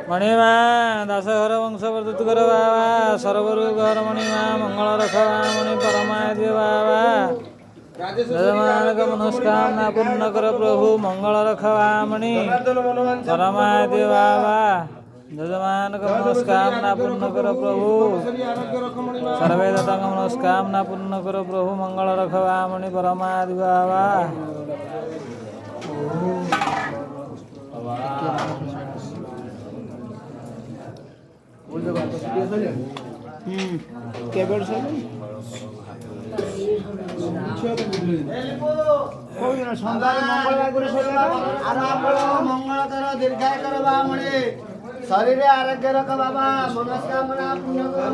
मणिमा दासघर वंश वर्धित कर बाबा सर्वरु घर मणिमा मंगल रखवा मणि परमाद्य बाबा जजमान का मनोस्कामना पूर्ण कर प्रभु मंगल रखवा मणि परमाद्य बाबा जजमान का मनोस्कामना पूर्ण कर प्रभु सर्वेदता का मनोस्कामना पूर्ण कर प्रभु मंगल रखवा मणि परमाद्य बाबा मंगल कर दीर्घाय कर शरीर आरोग्य रख बाबा मनोस्कामना पूर्ण कर